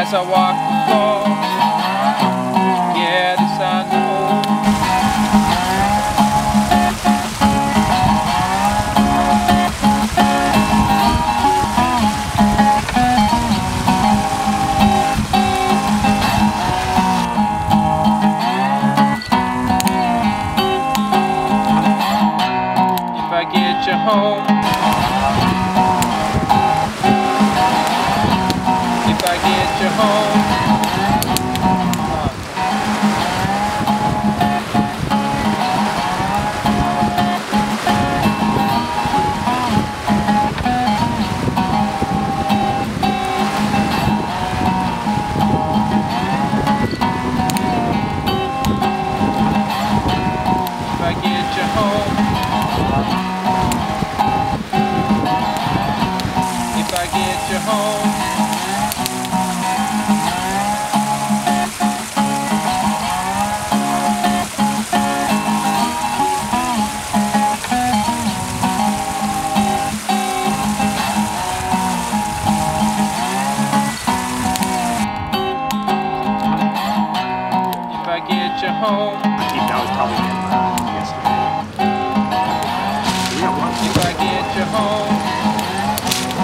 as I walk the floor. Yeah, this I know. If I get you home, if I get you home, if I get you home, if I get you home. If I get you home, I think that was probably him yesterday. We got one. if I get you home,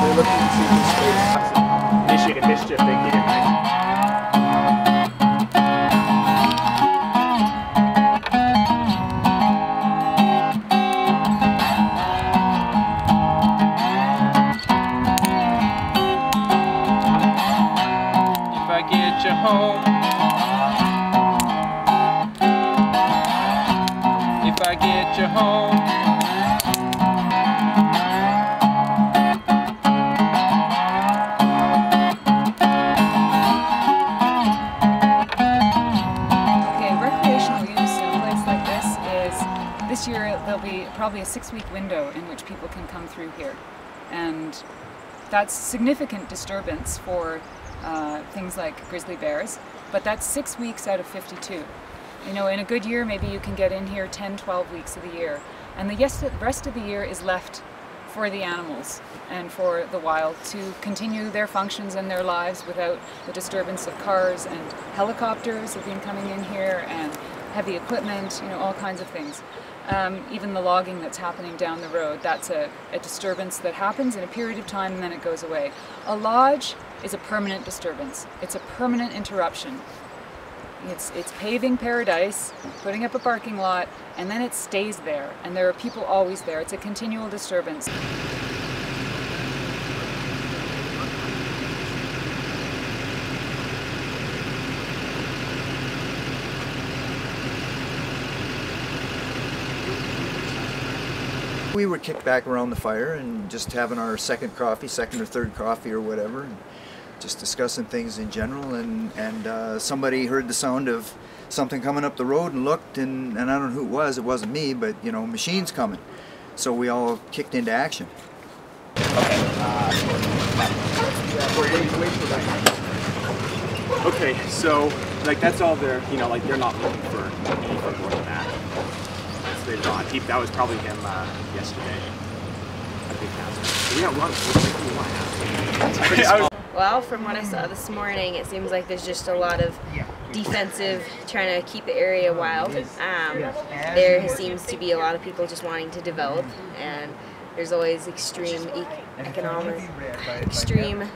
They're looking to see who's straight. Initiated mischief, they get it right. if I get you home, if I get you home. Okay, recreational use in a place like this year there'll be probably a 6-week window in which people can come through here, and that's significant disturbance for things like grizzly bears, but that's 6 weeks out of 52. You know, in a good year maybe you can get in here 10-12 weeks of the year, and the rest of the year is left for the animals and for the wild to continue their functions and their lives without the disturbance of cars, and helicopters have been coming in here, and heavy equipment, you know, all kinds of things. Even the logging that's happening down the road, that's a disturbance that happens in a period of time and then it goes away. A lodge is a permanent disturbance. It's a permanent interruption. It's paving paradise, putting up a parking lot, and then it stays there, and there are people always there. It's a continual disturbance. We were kicked back around the fire and just having our second or third coffee or whatever, and just discussing things in general, and somebody heard the sound of something coming up the road and looked, and I don't know who it wasn't me, but you know, machines coming. So we all kicked into action. Okay, so like that's all they're, you know, like they're not looking for anything more than that. They're not. That was probably him yesterday. I think that's. We got one. Well, from what I saw this morning, it seems like there's just a lot of defensive, trying to keep the area wild. There seems to be a lot of people just wanting to develop, and there's always extreme economic, extreme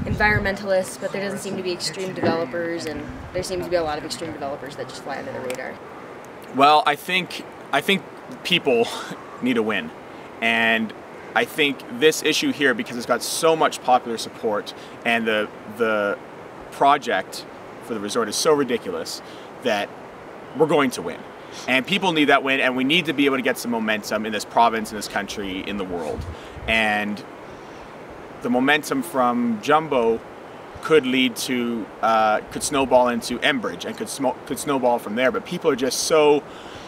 environmentalists, but there doesn't seem to be extreme developers, and there seems to be a lot of extreme developers that just fly under the radar. Well, I think people need a win, and I think this issue here, because it's got so much popular support, and the project for the resort is so ridiculous, that we're going to win. And people need that win, and we need to be able to get some momentum in this province, in this country, in the world. And the momentum from Jumbo could lead to, could snowball into Enbridge, and could snowball from there. But people are just so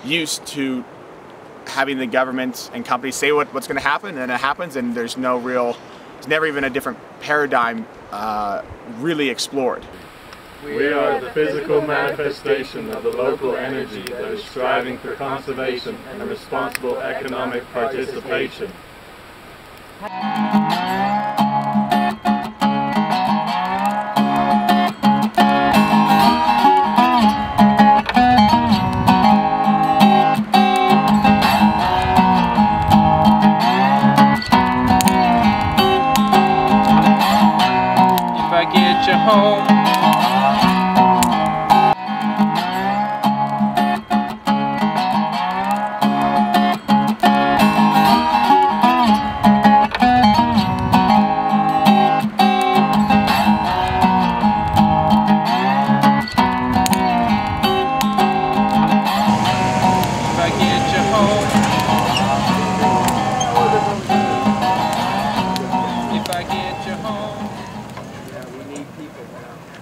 used to having the government and companies say what's going to happen, and it happens, and there's never even a different paradigm really explored. We are the physical manifestation of the local energy that is striving for conservation and responsible economic participation. get you home.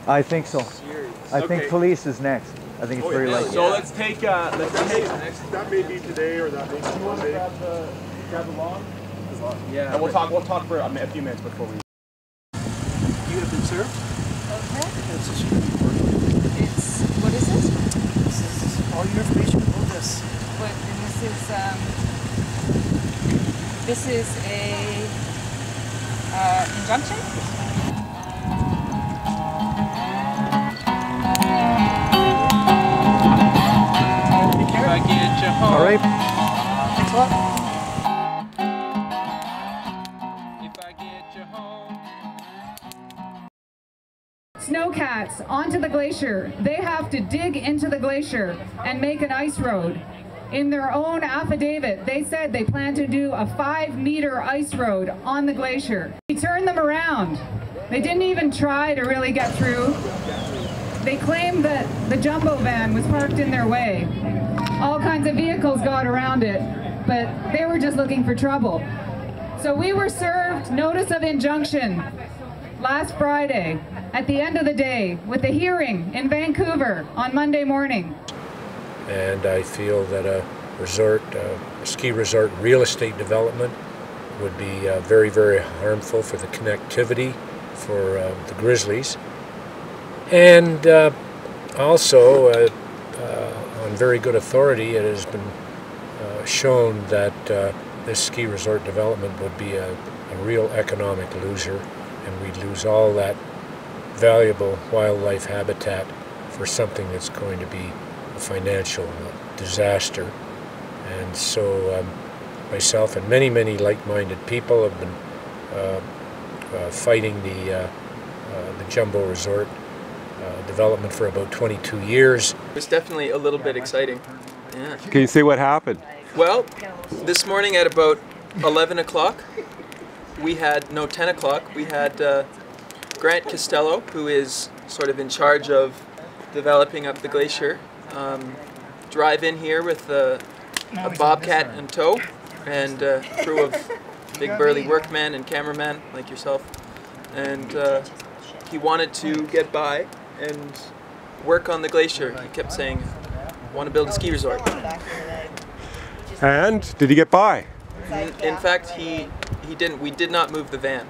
I think so. I think police is next. I think it's very likely. So let's take that may be today or that may be Monday. grab the log. Yeah. And we'll talk for a few minutes before we. You have been served? Okay. It's What is it? This is all your information about this. What, and this is a injunction? If I get you home. All right. Thanks a lot. If I get you home. Snowcats onto the glacier. They have to dig into the glacier and make an ice road. In their own affidavit, they said they plan to do a 5-meter ice road on the glacier. We turned them around. They didn't even try to really get through. They claimed that the jumbo van was parked in their way. All kinds of vehicles got around it, but they were just looking for trouble. So we were served notice of injunction last Friday at the end of the day with a hearing in Vancouver on Monday morning. And I feel that a ski resort real estate development would be very, very harmful for the connectivity for the Grizzlies. And also, on very good authority, it has been shown that this ski resort development would be a real economic loser, and we'd lose all that valuable wildlife habitat for something that's going to be a financial disaster. And so myself and many, many like-minded people have been fighting the jumbo resort development for about 22 years. It's definitely a little bit exciting. Yeah. Can you say what happened? Well, this morning at about 11 o'clock, 10 o'clock, we had Grant Costello, who is sort of in charge of developing up the glacier, drive in here with a bobcat in tow and a crew of big burly workmen and cameramen like yourself. And he wanted to get by and work on the glacier. He kept saying, "I want to build a ski resort." And did he get by? In fact, he didn't. We did not move the van.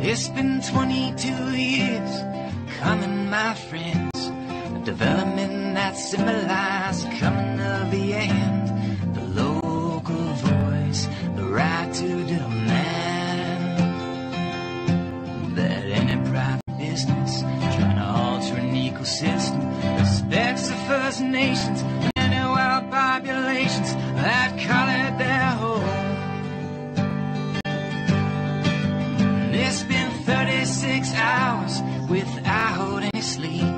It's been 22 years coming, my friends. A development that symbolized coming of the end. The local voice, the right to demand that any private business trying to alter an ecosystem respects the First Nations and the wild populations that call it their home. It's been 36 hours without any sleep.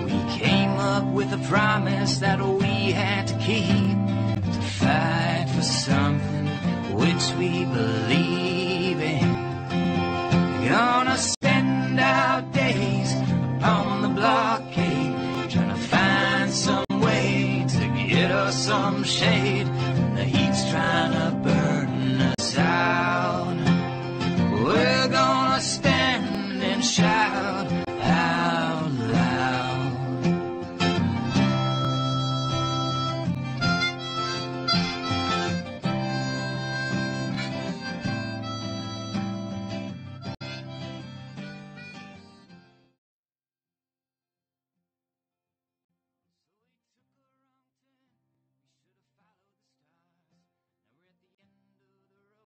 We came up with a promise that we had to keep, to fight for something which we believe in. Gonna spend our days upon the blockade, trying to find some way to get us some shade. The heat's trying to burn us out. We're gonna stand and shout.